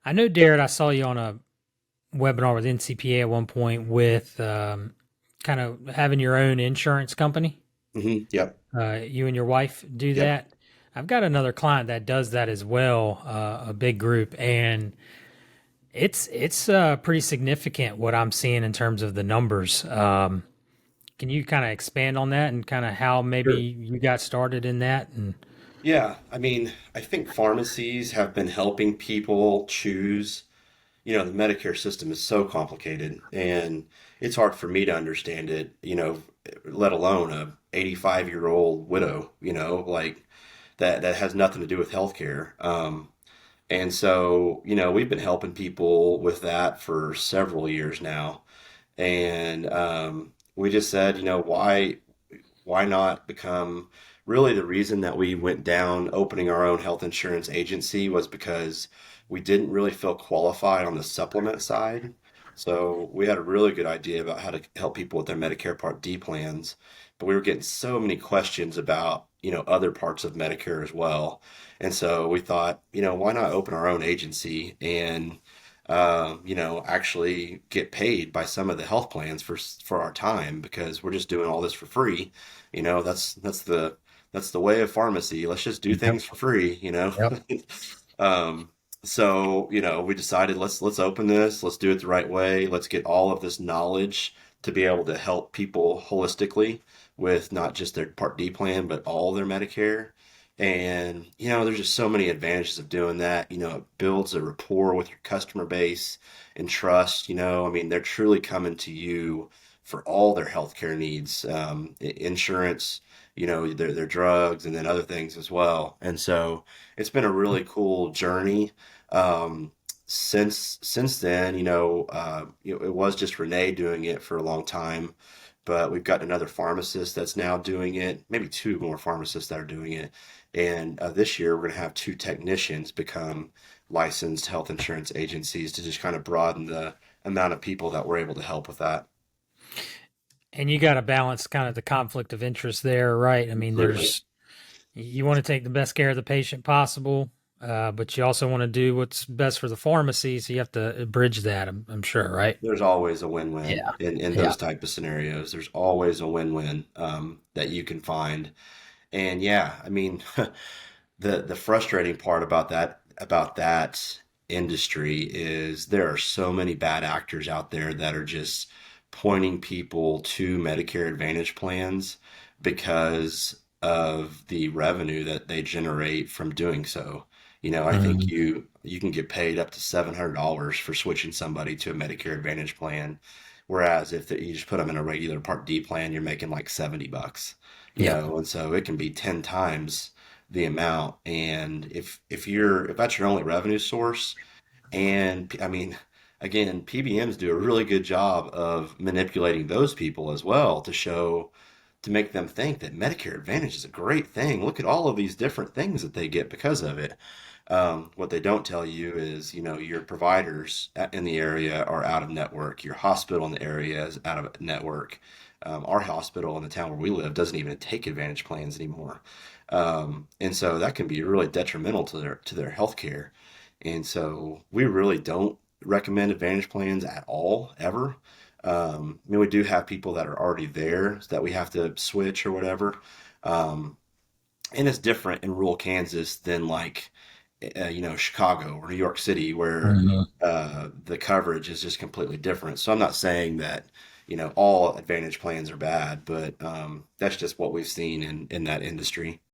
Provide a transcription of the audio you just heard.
I know, Darren, I saw you on a webinar with NCPA at one point with kind of having your own insurance company. Yep. You and your wife do Yep. that. I've got another client that does that as well, a big group, and it's pretty significant what I'm seeing in terms of the numbers. Can you kind of expand on that and kind of how maybe Sure. you got started in that? And Yeah. I mean, I think pharmacies have been helping people choose. The Medicare system is so complicated and it's hard for me to understand it, let alone a 85-year-old widow, like that has nothing to do with healthcare. And so, we've been helping people with that for several years now. And we just said, why not become really the reason that we went down opening our own health insurance agency was because we didn't really feel qualified on the supplement side. So we had a really good idea about how to help people with their Medicare Part D plans, but we were getting so many questions about, other parts of Medicare as well. And so we thought, why not open our own agency and actually get paid by some of the health plans for our time because we're just doing all this for free. That's the way of pharmacy. Let's just do Yep. things for free. Yep. Um, so, we decided let's open this, let's do it the right way, let's get all of this knowledge to be able to help people holistically with not just their Part D plan, but all their Medicare. And, there's just so many advantages of doing that. It builds a rapport with your customer base and trust. I mean, they're truly coming to you for all their healthcare needs, insurance, their drugs, and then other things as well. And so it's been a really cool journey. Um, since then, it was just Renee doing it for a long time, but we've got another pharmacist that's now doing it, maybe two more pharmacists that are doing it. And this year, we're going to have two technicians become licensed health insurance agencies to just kind of broaden the amount of people that we're able to help with that. And you got to balance kind of the conflict of interest there, right? I mean, Absolutely. you want to take the best care of the patient possible, but you also want to do what's best for the pharmacy. So you have to bridge that, I'm sure, right? There's always a win-win Yeah. in Yeah. those type of scenarios. There's always a win-win that you can find. And yeah, I mean, the frustrating part about that industry is there are so many bad actors out there that are just pointing people to Medicare Advantage plans because of the revenue that they generate from doing so. I think Mhm. you can get paid up to $700 for switching somebody to a Medicare Advantage plan, whereas if you just put them in a regular Part D plan, you're making like $70. Yep. And so it can be 10 times the amount. And if that's your only revenue source, and I mean, again, PBMs do a really good job of manipulating those people as well to make them think that Medicare Advantage is a great thing. Look at all of these different things that they get because of it. What they don't tell you is, your providers in the area are out of network. Your hospital in the area is out of network. Our hospital in the town where we live doesn't even take Advantage plans anymore. And so that can be really detrimental to their health care. And so we really don't recommend Advantage plans at all, ever. I mean, we do have people that are already there that we have to switch or whatever. Um, and it's different in rural Kansas than like, Chicago or New York City, where Mhm. the coverage is just completely different. So I'm not saying that, all Advantage plans are bad, but that's just what we've seen in that industry.